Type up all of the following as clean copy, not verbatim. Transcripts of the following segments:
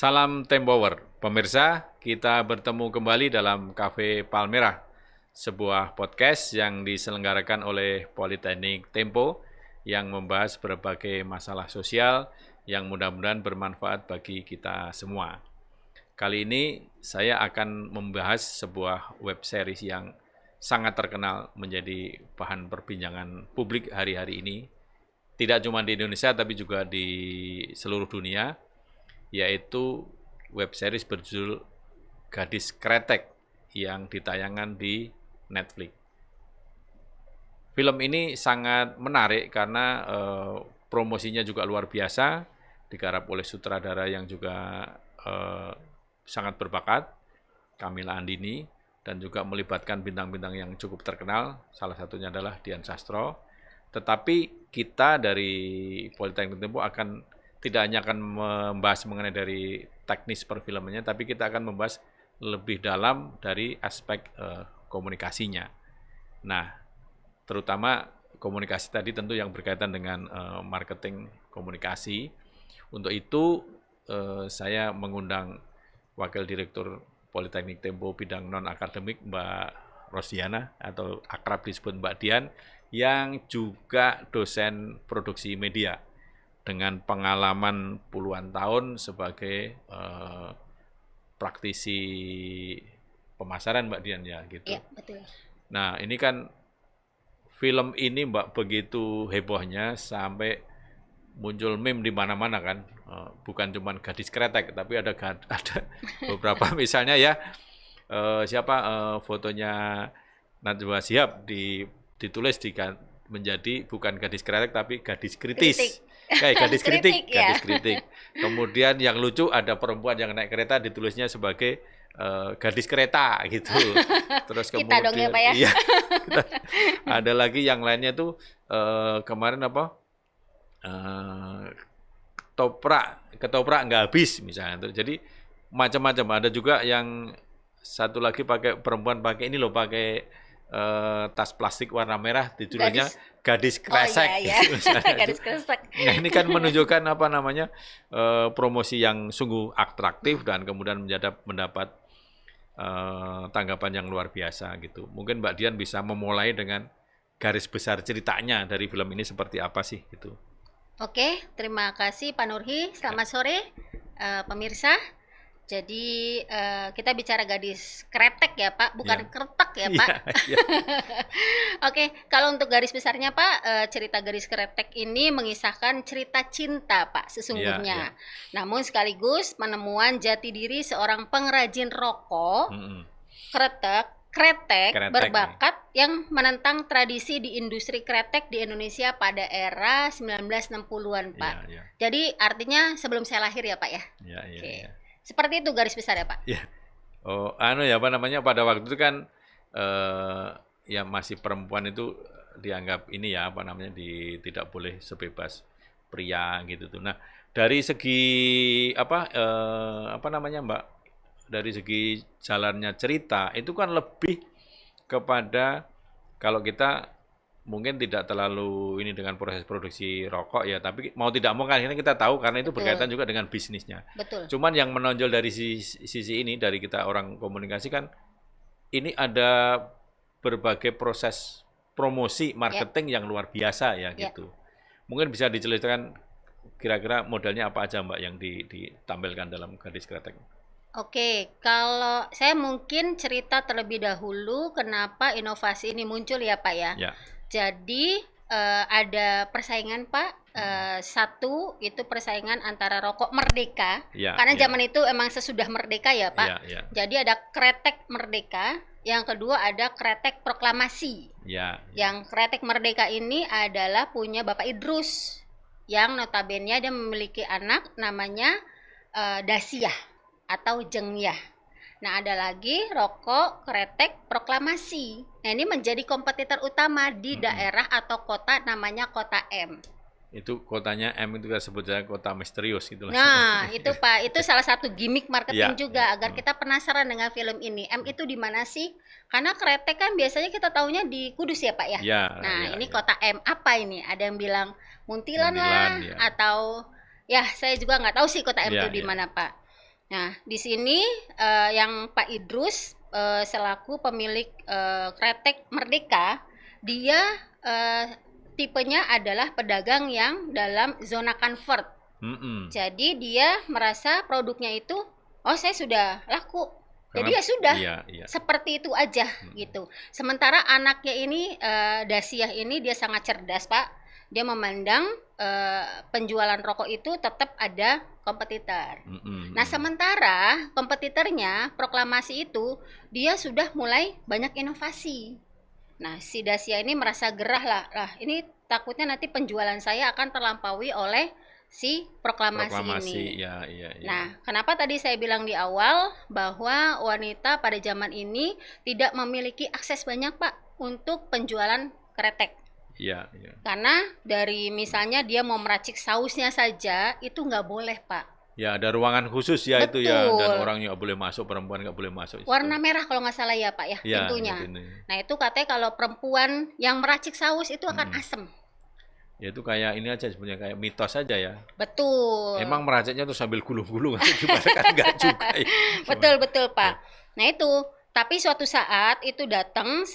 Salam Tempower, pemirsa, kita bertemu kembali dalam Cafe Palmerah, sebuah podcast yang diselenggarakan oleh Politeknik Tempo yang membahas berbagai masalah sosial yang mudah-mudahan bermanfaat bagi kita semua. Kali ini saya akan membahas sebuah web series yang sangat terkenal menjadi bahan perbincangan publik hari-hari ini, tidak cuma di Indonesia tapi juga di seluruh dunia, yaitu web series berjudul Gadis Kretek yang ditayangkan di Netflix. Film ini sangat menarik karena promosinya juga luar biasa, digarap oleh sutradara yang juga sangat berbakat, Kamila Andini, dan juga melibatkan bintang-bintang yang cukup terkenal, salah satunya adalah Dian Sastro. Tetapi kita dari Politeknik Tempo tidak hanya akan membahas mengenai dari teknis perfilmannya, tapi kita akan membahas lebih dalam dari aspek komunikasinya. Nah, terutama komunikasi tadi tentu yang berkaitan dengan marketing komunikasi. Untuk itu saya mengundang Wakil Direktur Politeknik Tempo bidang non-akademik Mbak Rosdiana atau akrab disebut Mbak Dian, yang juga dosen produksi media dengan pengalaman puluhan tahun sebagai praktisi pemasaran, Mbak Dian, ya gitu. Iya, betul. Nah, ini kan film ini Mbak begitu hebohnya sampai muncul meme di mana-mana kan. Bukan cuma Gadis Kretek, tapi ada beberapa misalnya ya fotonya Najwa Shihab ditulis menjadi bukan Gadis Kretek tapi Gadis Kritis. Kayak gadis kritik, ya. Gadis kritik. Kemudian yang lucu ada perempuan yang naik kereta ditulisnya sebagai gadis kereta gitu. Terus kemudian Kita dong ya, Pak ya. Iya, ada lagi yang lainnya tuh kemarin apa? Ketoprak nggak habis misalnya. Jadi macam-macam. Ada juga yang satu lagi perempuan pakai ini loh, pakai tas plastik warna merah, ditulisnya gadis kresek. Oh, iya. Gitu, Gadis kresek. Nah, ini kan menunjukkan promosi yang sungguh atraktif dan kemudian mendapat tanggapan yang luar biasa gitu. Mungkin Mbak Dian bisa memulai dengan garis besar ceritanya dari film ini seperti apa sih gitu. Oke, terima kasih Pak Nurhi. Selamat sore pemirsa. Jadi kita bicara gadis kretek ya Pak, bukan kretek ya Pak. Ya. Oke, kalau untuk garis besarnya Pak, cerita Gadis Kretek ini mengisahkan cerita cinta Pak sesungguhnya. Namun sekaligus penemuan jati diri seorang pengrajin rokok, kretek berbakat yang menentang tradisi di industri kretek di Indonesia pada era 1960-an Pak. Jadi artinya sebelum saya lahir ya Pak ya. Iya. Seperti itu garis besar ya Pak. Iya. Pada waktu itu kan ya masih perempuan itu dianggap ini ya tidak boleh sebebas pria gitu tuh. Nah, dari segi Mbak, dari segi jalannya cerita itu kan lebih kepada, kalau kita mungkin tidak terlalu ini dengan proses produksi rokok ya, tapi mau tidak mau kan ini kita tahu karena itu berkaitan juga dengan bisnisnya. Betul. Cuman yang menonjol dari sisi ini, dari kita orang komunikasi kan, ini ada berbagai proses promosi marketing yang luar biasa ya gitu. Mungkin bisa dijelaskan kira-kira modelnya apa aja Mbak yang ditampilkan dalam Gadis Kretek. Oke, kalau saya mungkin cerita terlebih dahulu kenapa inovasi ini muncul ya Pak ya. Jadi ada persaingan Pak, satu itu persaingan antara rokok Merdeka, karena zaman itu emang sesudah Merdeka ya Pak. Jadi ada Kretek Merdeka, yang kedua ada Kretek Proklamasi. Yang Kretek Merdeka ini adalah punya Bapak Idrus, yang notabene dia memiliki anak namanya Dasyah atau Jengyah. Nah, ada lagi rokok Kretek Proklamasi. Nah, ini menjadi kompetitor utama di daerah atau kota namanya Kota M. Itu kotanya M itu kita sebut saja kota misterius gitu. Nah, itu Pak, itu salah satu gimmick marketing juga agar kita penasaran dengan film ini. M itu di mana sih? Karena kretek kan biasanya kita taunya di Kudus ya Pak ya. Ini kota M apa ini? Ada yang bilang Muntilan lah atau ya saya juga nggak tahu sih kota M itu di mana Pak. Nah, di sini yang Pak Idrus selaku pemilik Kretek Merdeka, dia tipenya adalah pedagang yang dalam zona convert. Jadi dia merasa produknya itu, oh saya sudah laku, jadi ya sudah, seperti itu aja gitu. Sementara anaknya ini, Dasiah ini dia sangat cerdas Pak. Dia memandang penjualan rokok itu tetap ada kompetitor. Nah sementara kompetitornya proklamasi itu dia sudah mulai banyak inovasi. Nah si Dasiah ini merasa gerah lah ini takutnya nanti penjualan saya akan terlampaui oleh si proklamasi ini. Ya. Nah, kenapa tadi saya bilang di awal bahwa wanita pada zaman ini tidak memiliki akses banyak Pak untuk penjualan kretek. Iya. Karena dari misalnya dia mau meracik sausnya saja itu nggak boleh Pak. Ya, ada ruangan khusus ya. Betul. Itu ya, dan orang nggak boleh masuk, perempuan nggak boleh masuk. Warna merah kalau nggak salah ya Pak ya, pintunya. Nah itu katanya kalau perempuan yang meracik saus itu akan asem. Ya itu kayak ini aja sebenarnya, kayak mitos aja ya. Betul. Emang meraciknya tuh sambil gulung-gulung gimana kan enggak juga ya. Betul Pak. Nah itu, tapi suatu saat itu datang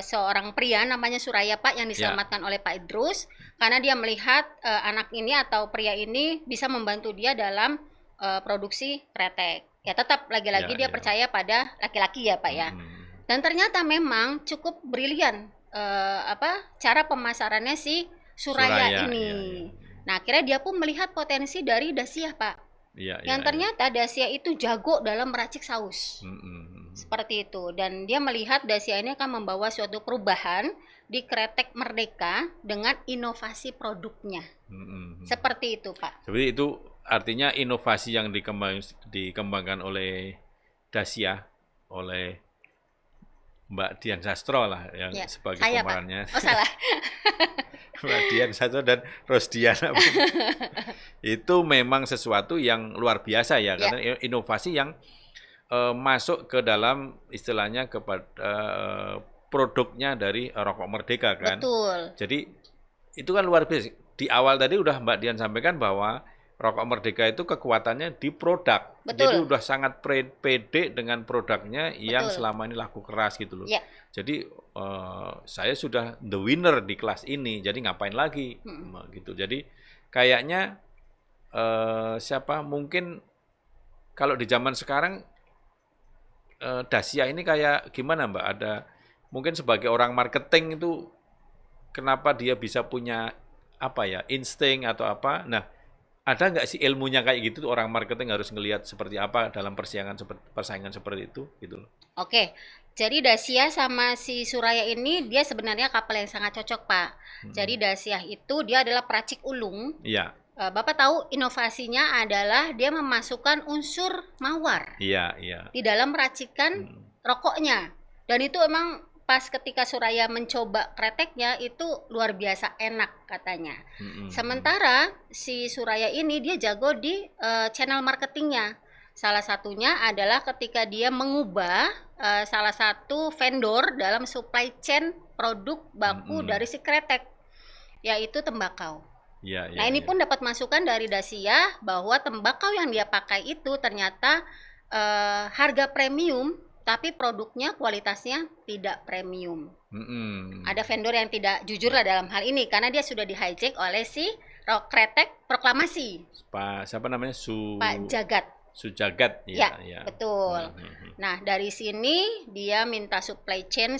seorang pria namanya Suraya Pak yang diselamatkan oleh Pak Idrus karena dia melihat anak ini atau pria ini bisa membantu dia dalam produksi kretek. Ya tetap lagi-lagi dia percaya pada laki-laki ya Pak ya. Dan ternyata memang cukup brilian cara pemasarannya si Suraya ini. Nah, akhirnya dia pun melihat potensi dari Dasiah, Pak. Yang ternyata Dasiah itu jago dalam meracik saus. Seperti itu. Dan dia melihat Dasiah ini akan membawa suatu perubahan di Kretek Merdeka dengan inovasi produknya. Seperti itu, Pak. Seperti itu artinya inovasi yang dikembangkan oleh Dasiah, oleh Mbak Dian Sastro lah yang sebagai pemerannya. Oh salah. Mbak Dian Sastro dan Rosdiana. Itu memang sesuatu yang luar biasa ya, karena inovasi yang masuk ke dalam istilahnya kepada produknya dari Rokok Merdeka kan. Betul. Jadi itu kan luar biasa. Di awal tadi udah Mbak Dian sampaikan bahwa Rokok Merdeka itu kekuatannya di produk. Betul. Jadi udah sangat pede dengan produknya yang selama ini laku keras gitu loh. Jadi saya sudah the winner di kelas ini, jadi ngapain lagi gitu. Jadi kayaknya mungkin kalau di zaman sekarang Dasiah ini kayak gimana Mbak? Ada mungkin sebagai orang marketing itu kenapa dia bisa punya insting atau apa? Nah, ada nggak sih ilmunya kayak gitu, orang marketing harus ngelihat seperti apa dalam persaingan seperti itu gitu loh. Oke, jadi Dasiah sama si Suraya ini dia sebenarnya couple yang sangat cocok Pak. Jadi Dasiah itu dia adalah peracik ulung. Iya. Bapak tahu inovasinya adalah dia memasukkan unsur mawar. Iya. Di dalam racikan rokoknya. Dan itu emang pas ketika Suraya mencoba kreteknya itu luar biasa enak katanya. Sementara si Suraya ini dia jago di channel marketingnya. Salah satunya adalah ketika dia mengubah salah satu vendor dalam supply chain produk baku dari si kretek, yaitu tembakau. Nah ini pun dapat masukan dari Dasiah bahwa tembakau yang dia pakai itu ternyata harga premium, tapi produknya kualitasnya tidak premium. Ada vendor yang tidak jujur lah dalam hal ini karena dia sudah di-hijack oleh si Kretek Proklamasi. Pak siapa namanya? Pak Jagat. Sujagat. Ya, betul. Nah dari sini dia minta supply chain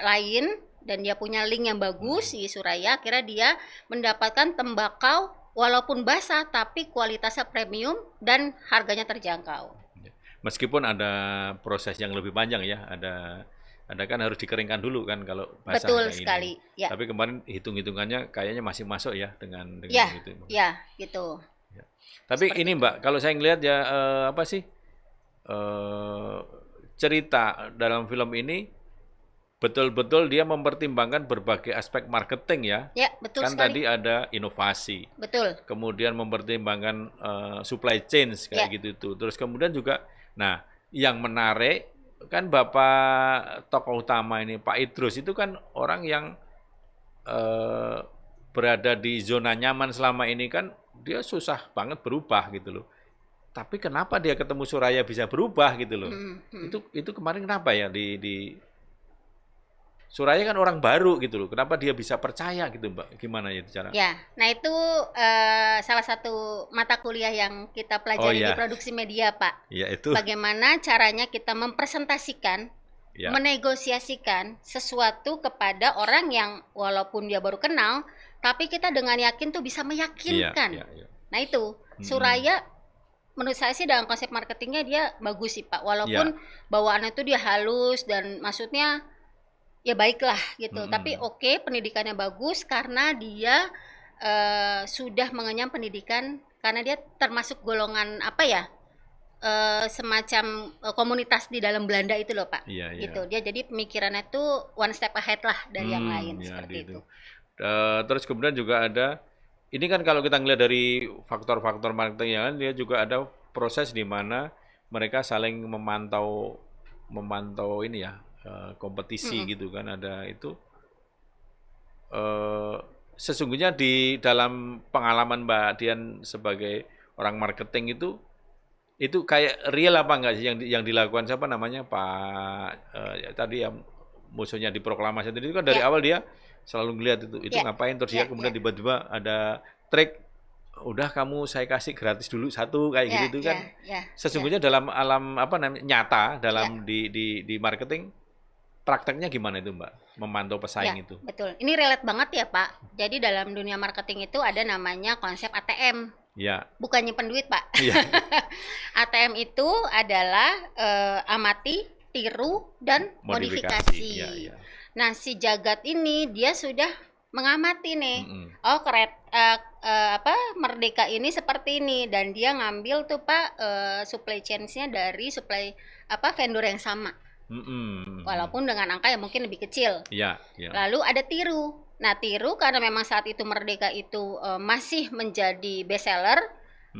lain dan dia punya link yang bagus si Suraya. Akhirnya dia mendapatkan tembakau walaupun basah tapi kualitasnya premium dan harganya terjangkau. Meskipun ada proses yang lebih panjang ya, ada kan harus dikeringkan dulu kan kalau basah. Betul sekali. Ini. Ya. Tapi kemarin hitung-hitungannya kayaknya masih masuk ya dengan gitu. Ya, gitu. Ya. Tapi seperti ini Mbak, kalau saya ngelihat ya cerita dalam film ini betul-betul dia mempertimbangkan berbagai aspek marketing ya. Ya, betul kan sekali. Tadi ada inovasi. Betul. Kemudian mempertimbangkan supply chain kayak gitu tuh. Terus kemudian juga nah, yang menarik kan Bapak tokoh utama ini Pak Idrus itu kan orang yang berada di zona nyaman selama ini kan dia susah banget berubah gitu loh. Tapi kenapa dia ketemu Suraya bisa berubah gitu loh? Itu kemarin kenapa ya di Suraya kan orang baru gitu loh. Kenapa dia bisa percaya gitu, Mbak? Gimana ya cara? Ya, nah itu salah satu mata kuliah yang kita pelajari di produksi media, Pak. Ya, itu. Bagaimana caranya kita mempresentasikan, menegosiasikan sesuatu kepada orang yang walaupun dia baru kenal, tapi kita dengan yakin tuh bisa meyakinkan. Nah itu, Suraya menurut saya sih dalam konsep marketingnya dia bagus sih Pak. Walaupun bawaannya tuh dia halus dan maksudnya ya baiklah gitu. Tapi oke, pendidikannya bagus karena dia sudah mengenyam pendidikan, karena dia termasuk golongan apa ya, semacam komunitas di dalam Belanda itu loh Pak. Gitu. Dia jadi pemikirannya tuh one step ahead lah dari yang lain seperti itu. Terus kemudian juga ada, ini kan kalau kita ngelihat dari faktor-faktor marketing ya kan, dia juga ada proses di mana mereka saling memantau ini ya, kompetisi gitu kan, ada itu. Sesungguhnya di dalam pengalaman Mbak Dian sebagai orang marketing itu kayak real apa enggak sih yang dilakukan siapa namanya Pak tadi yang musuhnya diproklamasi tadi itu kan dari awal dia selalu ngelihat itu ngapain, terus dia kemudian tiba-tiba ada trik, udah kamu saya kasih gratis dulu satu kayak gitu kan. Sesungguhnya dalam alam apa namanya nyata dalam di marketing prakteknya gimana itu Mbak, memantau pesaing itu? Betul, ini relate banget ya Pak. Jadi dalam dunia marketing itu ada namanya konsep ATM. Bukan nyimpen duit Pak. ATM itu adalah amati, tiru, dan modifikasi. Nah si jagat ini dia sudah mengamati nih, Merdeka ini seperti ini, dan dia ngambil tuh Pak supply chain-nya dari vendor yang sama, walaupun dengan angka yang mungkin lebih kecil. Lalu ada tiru. Nah tiru karena memang saat itu Merdeka itu masih menjadi best seller,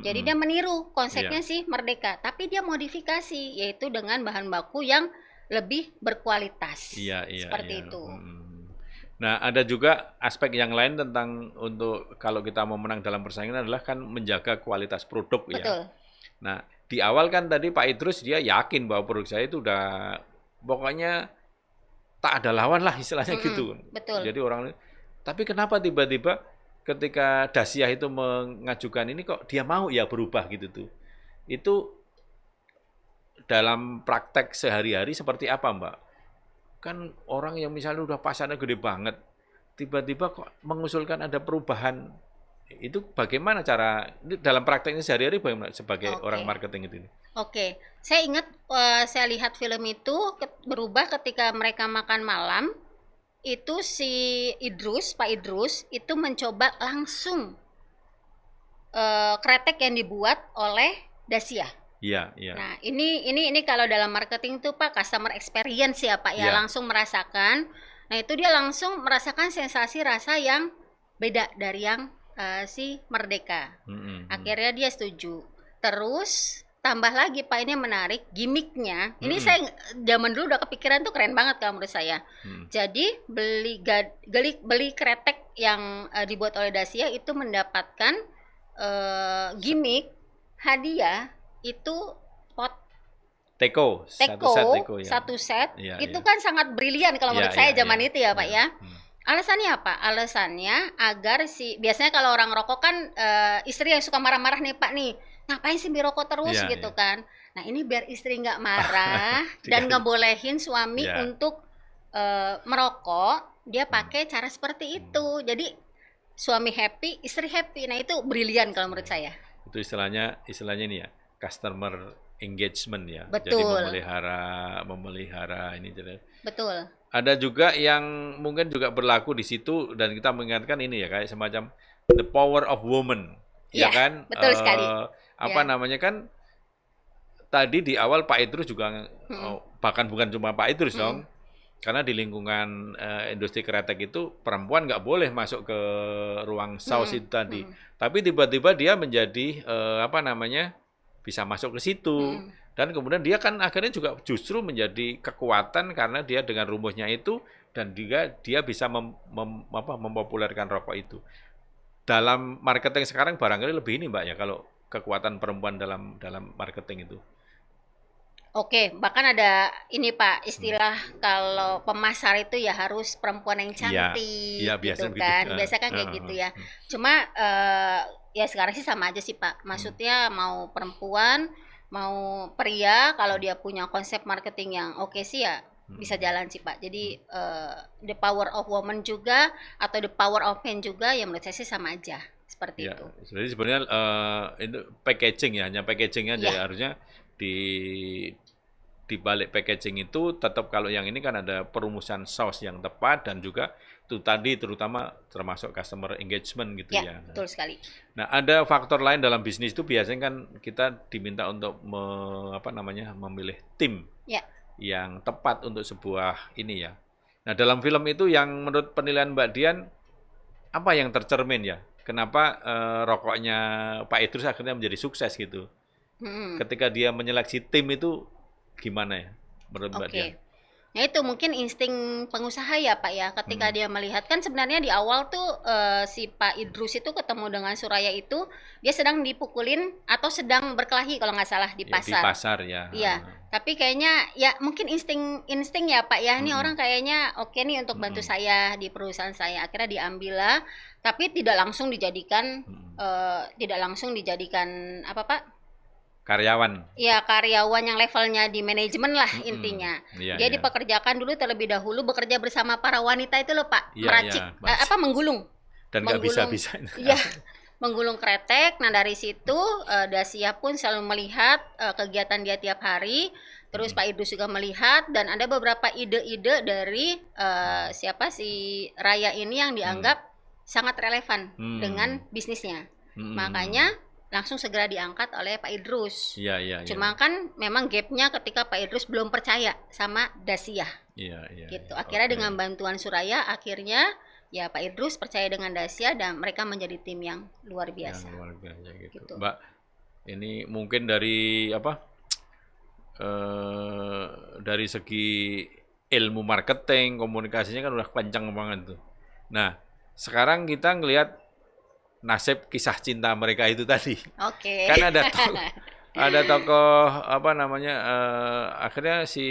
jadi dia meniru konsepnya sih Merdeka, tapi dia modifikasi, yaitu dengan bahan baku yang lebih berkualitas. Seperti itu. Nah, ada juga aspek yang lain tentang untuk kalau kita mau menang dalam persaingan adalah kan menjaga kualitas produk. Betul. Nah, di awal kan tadi Pak Idrus dia yakin bahwa produk saya itu udah pokoknya tak ada lawan lah istilahnya gitu. Betul. Jadi orang, tapi kenapa tiba-tiba ketika Dasyah itu mengajukan ini kok dia mau ya berubah gitu tuh? Itu dalam praktek sehari-hari seperti apa Mbak? Kan orang yang misalnya udah pasarnya gede banget, tiba-tiba kok mengusulkan ada perubahan, itu bagaimana cara, dalam prakteknya sehari-hari bagaimana sebagai orang marketing itu? Saya ingat saya lihat film itu berubah ketika mereka makan malam, itu si Pak Idrus itu mencoba langsung kretek yang dibuat oleh Dasyah. Nah, ini kalau dalam marketing tuh Pak customer experience ya Pak ya, langsung merasakan. Nah, itu dia langsung merasakan sensasi rasa yang beda dari yang si Merdeka. Akhirnya dia setuju. Terus tambah lagi Pak, ini menarik gimmicknya. Ini saya zaman dulu udah kepikiran tuh keren banget kalau menurut saya. Jadi beli kretek yang dibuat oleh Dasyah itu mendapatkan gimmick hadiah itu pot teko satu set. Itu kan sangat brilian kalau menurut saya zaman itu ya Pak ya. Alasannya apa? Alasannya agar biasanya kalau orang rokok kan istri yang suka marah-marah nih Pak nih, ngapain sih birokok terus gitu kan. Nah ini biar istri nggak marah dan ngebolehin suami untuk merokok, dia pakai cara seperti itu. Jadi suami happy, istri happy. Nah itu brilian kalau menurut saya. Itu istilahnya ini ya, customer engagement ya. Betul. Jadi memelihara ini. Betul. Ada juga yang mungkin juga berlaku di situ dan kita mengingatkan ini ya, kayak semacam the power of woman. Ya kan? Betul sekali. Namanya kan tadi di awal Pak Idrus juga bahkan bukan cuma Pak Idrus dong. Karena di lingkungan industri kretek itu perempuan nggak boleh masuk ke ruang saus itu tadi. Tapi tiba-tiba dia menjadi bisa masuk ke situ. Dan kemudian dia kan akhirnya juga justru menjadi kekuatan karena dia dengan rumusnya itu dan juga dia bisa mempopulerkan rokok itu. Dalam marketing sekarang barangkali lebih ini Mbak ya, kalau kekuatan perempuan dalam marketing itu. Oke, bahkan ada ini Pak, istilah kalau pemasar itu ya harus perempuan yang cantik, ya, gitu biasa kan. begitu. Biasa kan kayak gitu ya. Cuma ya sekarang sih sama aja sih Pak. Maksudnya mau perempuan, mau pria, kalau dia punya konsep marketing yang oke sih ya bisa jalan sih Pak. Jadi the power of woman juga atau the power of man juga ya menurut saya sih sama aja seperti itu. Jadi sebenarnya itu packaging ya, hanya packagingnya aja ya. Harusnya di balik packaging itu tetap kalau yang ini kan ada perumusan saus yang tepat dan juga itu tadi terutama termasuk customer engagement gitu ya. Betul sekali. Nah, ada faktor lain dalam bisnis itu biasanya kan kita diminta untuk memilih tim yang tepat untuk sebuah ini ya. Nah, dalam film itu yang menurut penilaian Mbak Dian apa yang tercermin ya? Kenapa rokoknya Pak Idrus akhirnya menjadi sukses gitu? Ketika dia menyeleksi tim itu gimana ya menurut Mbak Dian? Nah itu mungkin insting pengusaha ya Pak ya, ketika dia melihat kan sebenarnya di awal tuh si Pak Idrus itu ketemu dengan Suraya itu dia sedang dipukulin atau sedang berkelahi kalau nggak salah di pasar. Di pasar ya. Iya, tapi kayaknya ya mungkin insting ya Pak ya, ini orang kayaknya oke nih untuk bantu saya di perusahaan saya, akhirnya diambil lah, tapi tidak langsung dijadikan apa Pak? Karyawan. Ya, karyawan yang levelnya di manajemen lah intinya. Dia dipekerjakan dulu terlebih dahulu bekerja bersama para wanita itu loh Pak, meracik menggulung. Dan nggak bisa-bisa. Iya, menggulung kretek. Nah dari situ Dasia pun selalu melihat kegiatan dia tiap hari. Terus Pak Idrus juga melihat dan ada beberapa ide-ide dari siapa si Raya ini yang dianggap sangat relevan dengan bisnisnya. Makanya langsung segera diangkat oleh Pak Idrus. Cuma kan memang gapnya ketika Pak Idrus belum percaya sama Dasia. Gitu. Akhirnya dengan bantuan Suraya, akhirnya ya Pak Idrus percaya dengan Dasia dan mereka menjadi tim yang luar biasa. Yang luar biasa gitu. Mbak, ini mungkin dari dari segi ilmu marketing, komunikasinya kan udah kencang banget tuh. Nah, sekarang kita ngelihat nasib kisah cinta mereka itu tadi. Kan ada tokoh akhirnya si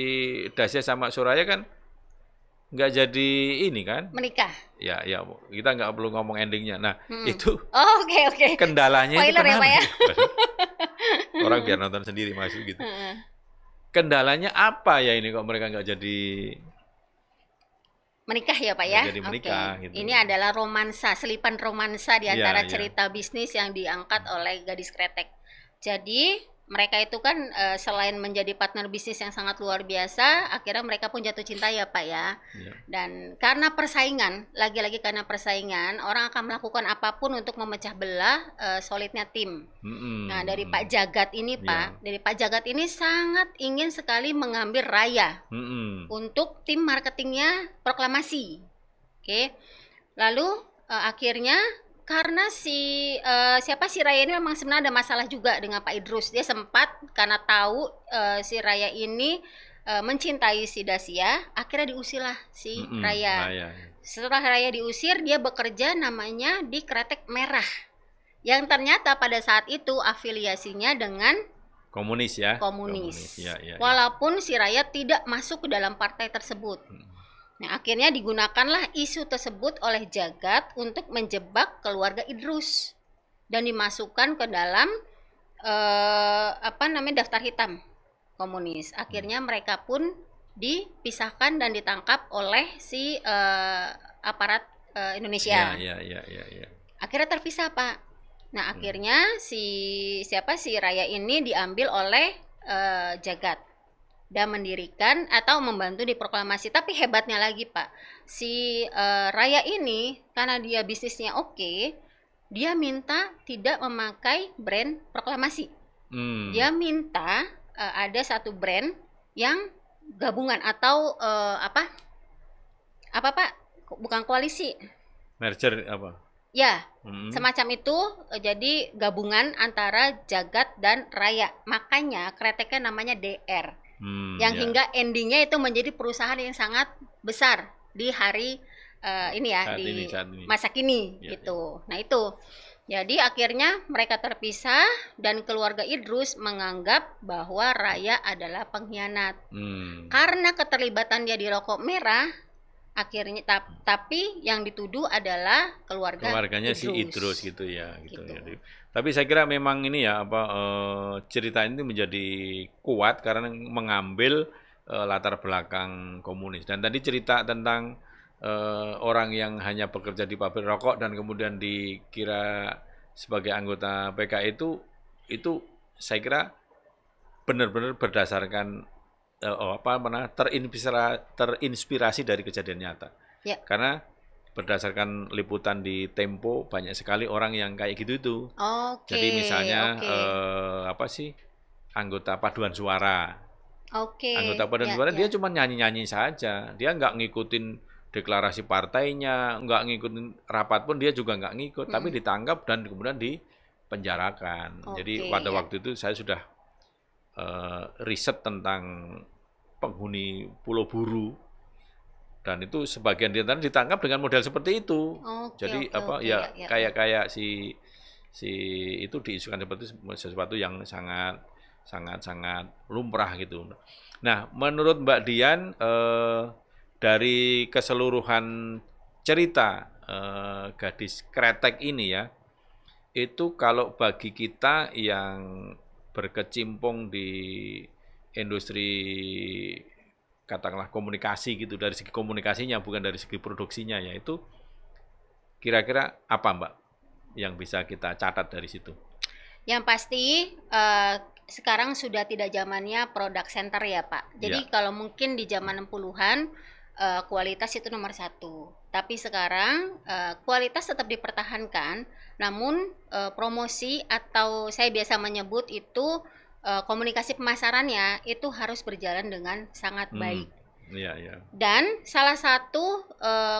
Dasia sama Suraya kan nggak jadi ini kan? Menikah. Ya kita nggak perlu ngomong endingnya. Nah itu oke. Kendalanya spoiler itu ya Pak ya. Orang biar nonton sendiri masuk gitu. Kendalanya apa ya ini kok mereka nggak jadi menikah ya Pak ya? Jadi menikah, gitu. Ini adalah romansa, selipan romansa di antara cerita bisnis yang diangkat oleh Gadis Kretek. Jadi mereka itu kan selain menjadi partner bisnis yang sangat luar biasa, akhirnya mereka pun jatuh cinta ya Pak ya. Dan karena persaingan, lagi-lagi karena persaingan, orang akan melakukan apapun untuk memecah belah solidnya tim. Nah dari Pak Jagat ini Pak, dari Pak Jagat ini sangat ingin sekali mengambil Raya untuk tim marketingnya proklamasi. Lalu akhirnya karena si Raya ini memang sebenarnya ada masalah juga dengan Pak Idrus. Dia sempat karena tahu si Raya ini mencintai si Dasia, akhirnya diusirlah si Raya. Setelah Raya diusir, dia bekerja namanya di Kretek Merah. Yang ternyata pada saat itu afiliasinya dengan komunis ya. Komunis. Walaupun si Raya tidak masuk ke dalam partai tersebut. Nah, akhirnya digunakanlah isu tersebut oleh Jagat untuk menjebak keluarga Idrus dan dimasukkan ke dalam daftar hitam komunis. Akhirnya mereka pun dipisahkan dan ditangkap oleh si aparat Indonesia. Akhirnya terpisah Pak. Nah, akhirnya si Raya ini diambil oleh Jagat dan mendirikan atau membantu di proklamasi. Tapi hebatnya lagi Pak, si Raya ini karena dia bisnisnya oke, dia minta tidak memakai brand proklamasi. Dia minta ada satu brand yang gabungan atau apa Pak? Bukan koalisi. Merger apa? Ya, semacam itu. Jadi gabungan antara Jagat dan Raya. Makanya kreteknya namanya DR. Yang hingga endingnya itu menjadi perusahaan yang sangat besar di hari ini ya, saat ini. Masa kini gitu. Nah itu Jadi akhirnya mereka terpisah dan keluarga Idrus menganggap bahwa Raya adalah pengkhianat. Karena keterlibatan dia di rokok merah, akhirnya tapi yang dituduh adalah keluarganya Idrus. Si Idrus gitu ya, gitu. Tapi saya kira memang ini ya cerita ini menjadi kuat karena mengambil latar belakang komunis. Dan tadi cerita tentang orang yang hanya bekerja di pabrik rokok dan kemudian dikira sebagai anggota PKI itu saya kira benar-benar berdasarkan terinspirasi dari kejadian nyata. Ya. Karena berdasarkan liputan di Tempo banyak sekali orang yang kayak gitu itu. Jadi misalnya anggota paduan suara. Anggota paduan suara dia cuma nyanyi-nyanyi saja. Dia nggak ngikutin deklarasi partainya, nggak ngikutin rapat pun dia juga nggak ngikut, tapi ditangkap dan kemudian dipenjarakan. Jadi pada waktu itu saya sudah riset tentang penghuni Pulau Buru dan itu sebagian di antara ditangkap dengan model seperti itu. Jadi kayak si itu diisukan seperti sesuatu yang sangat lumrah gitu. Nah, menurut Mbak Dian dari keseluruhan cerita gadis kretek ini ya, itu kalau bagi kita yang berkecimpung di industri katakanlah komunikasi gitu, dari segi komunikasinya bukan dari segi produksinya ya, itu kira-kira apa Mbak yang bisa kita catat dari situ? Yang pasti sekarang sudah tidak zamannya product center ya Pak. Jadi kalau mungkin di zaman 60-an kualitas itu nomor 1. Tapi sekarang kualitas tetap dipertahankan, namun promosi atau saya biasa menyebut itu komunikasi pemasarannya itu harus berjalan dengan sangat baik. Dan salah satu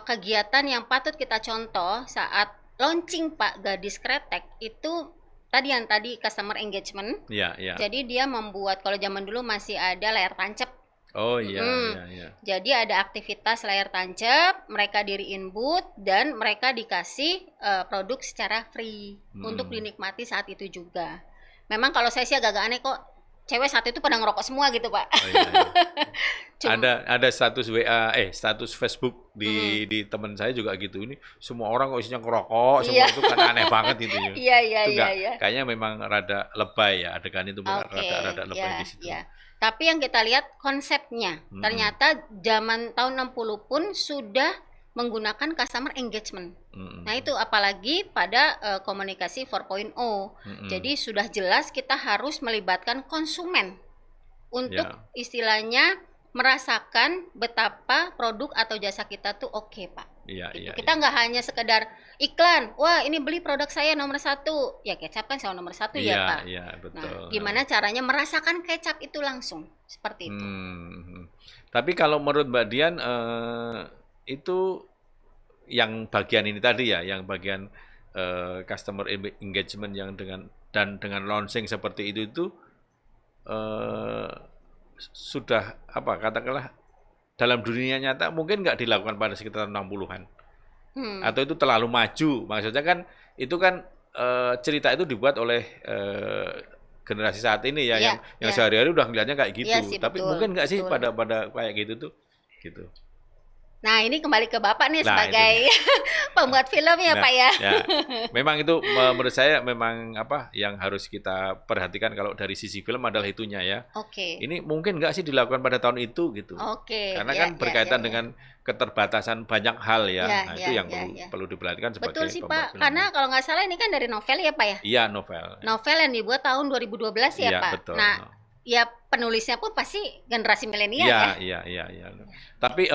kegiatan yang patut kita contoh saat launching Pak Gadis Kretek itu tadi customer engagement. Jadi dia membuat, kalau zaman dulu masih ada layar tancap. Jadi ada aktivitas layar tancap, mereka diriin booth dan mereka dikasih produk secara free untuk dinikmati saat itu juga. Memang kalau saya sih agak aneh kok cewek saat itu pada ngerokok semua gitu Pak. Ada status WA, status Facebook di teman saya juga gitu. Ini semua orang kok isinya ngerokok, semua itu kan aneh banget itu. Kayaknya memang rada lebay ya adegan itu, rada lebay di situ. Tapi yang kita lihat konsepnya, ternyata zaman tahun 60 pun sudah menggunakan customer engagement. Nah itu apalagi pada komunikasi 4.0. Jadi sudah jelas kita harus melibatkan konsumen untuk istilahnya merasakan betapa produk atau jasa kita tuh oke Pak. Kita nggak hanya sekedar iklan, wah ini beli produk saya nomor 1, ya kecap kan sama nomor 1 ya Pak. Betul. Nah, gimana caranya merasakan kecap itu langsung seperti itu. Tapi kalau menurut Mbak Dian itu yang bagian ini tadi ya, yang bagian customer engagement yang dengan launching seperti itu sudah katakanlah dalam dunia nyata mungkin nggak dilakukan pada sekitar 60-an. Atau itu terlalu maju. Maksudnya kan itu kan cerita itu dibuat oleh generasi saat ini ya, yang sehari-hari udah ngeliatnya kayak gitu. Tapi betul, mungkin nggak sih pada kayak gitu tuh gitu. Nah ini kembali ke Bapak nih sebagai pembuat film ya Pak ya. Memang itu menurut saya memang yang harus kita perhatikan kalau dari sisi film adalah itunya ya. Ini mungkin nggak sih dilakukan pada tahun itu gitu. Karena kan berkaitan dengan keterbatasan banyak hal ya. Nah itu yang perlu diperhatikan sebagai betul sih Pak. Karena kalau nggak salah ini kan dari novel ya Pak ya. Iya novel. Novel yang dibuat tahun 2012 ya Pak. Betul. Nah ya penulisnya pun pasti generasi milenial ya. Iya. Tapi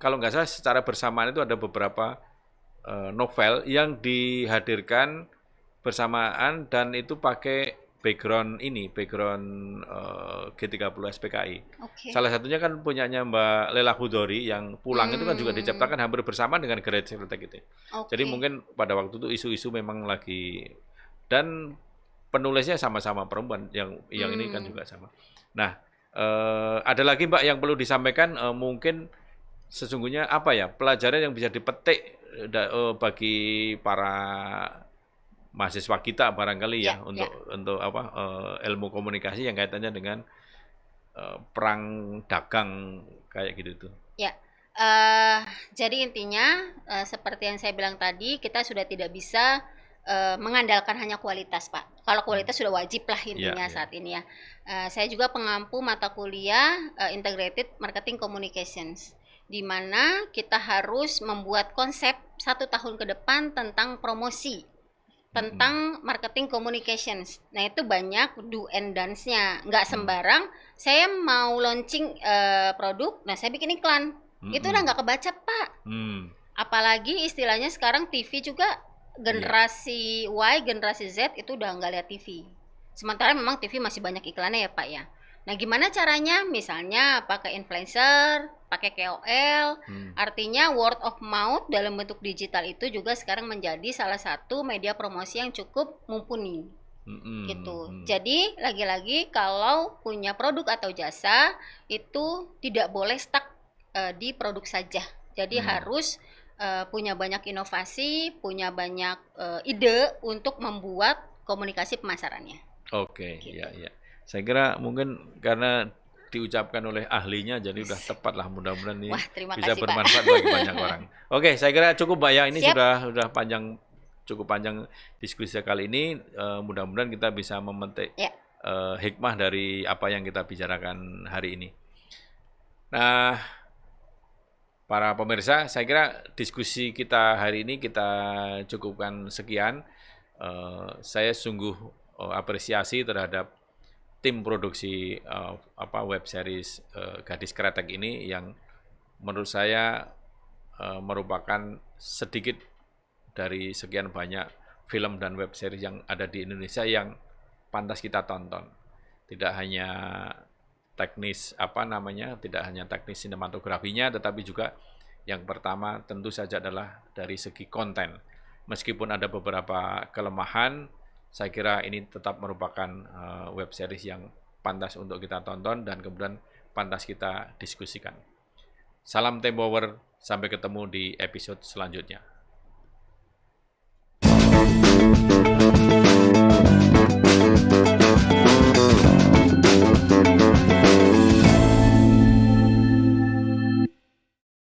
kalau nggak salah secara bersamaan itu ada beberapa novel yang dihadirkan bersamaan dan itu pakai background G30 SPKI. Salah satunya kan punyanya Mbak Lela Hudori yang Pulang itu kan juga diciptakan hampir bersamaan dengan Gadis Kretek itu. Jadi mungkin pada waktu itu isu-isu memang lagi, dan penulisnya sama-sama perempuan, yang ini kan juga sama. Nah, ada lagi Mbak yang perlu disampaikan, mungkin sesungguhnya apa ya pelajaran yang bisa dipetik bagi para mahasiswa kita barangkali ya, untuk apa ilmu komunikasi yang kaitannya dengan perang dagang kayak gitu tuh. Ya, jadi intinya seperti yang saya bilang tadi, kita sudah tidak bisa mengandalkan hanya kualitas, Pak. Kalau kualitas sudah wajib lah intinya saat ini ya. Saya juga pengampu mata kuliah Integrated Marketing Communications, di mana kita harus membuat konsep 1 tahun ke depan tentang promosi, tentang marketing communications. Nah, itu banyak do and don'ts-nya. Nggak sembarang saya mau launching produk, nah saya bikin iklan. Itu udah nggak kebaca, Pak. Apalagi istilahnya sekarang TV juga generasi Y, generasi Z itu udah nggak lihat TV. Sementara memang TV masih banyak iklannya ya, Pak ya. Nah, gimana caranya? Misalnya pakai influencer, pakai KOL, artinya word of mouth dalam bentuk digital itu juga sekarang menjadi salah satu media promosi yang cukup mumpuni. Gitu. Jadi lagi-lagi kalau punya produk atau jasa itu tidak boleh stuck di produk saja. Jadi harus punya banyak inovasi, punya banyak ide untuk membuat komunikasi pemasarannya. Oke, gitu. Ya. Saya kira mungkin karena diucapkan oleh ahlinya jadi udah tepat lah, mudah-mudahan ini bisa bermanfaat bagi banyak orang. Oke, saya kira cukup Mbak ya, ini sudah cukup panjang diskusi kali ini. Mudah-mudahan kita bisa memetik hikmah dari apa yang kita bicarakan hari ini. Nah, para pemirsa, saya kira diskusi kita hari ini kita cukupkan sekian. Saya sungguh apresiasi terhadap tim produksi web series Gadis Kretek ini yang menurut saya merupakan sedikit dari sekian banyak film dan web series yang ada di Indonesia yang pantas kita tonton. Tidak hanya teknis tidak hanya teknis sinematografinya, tetapi juga yang pertama tentu saja adalah dari segi konten. Meskipun ada beberapa kelemahan, saya kira ini tetap merupakan web series yang pantas untuk kita tonton dan kemudian pantas kita diskusikan. Salam Tempower, sampai ketemu di episode selanjutnya.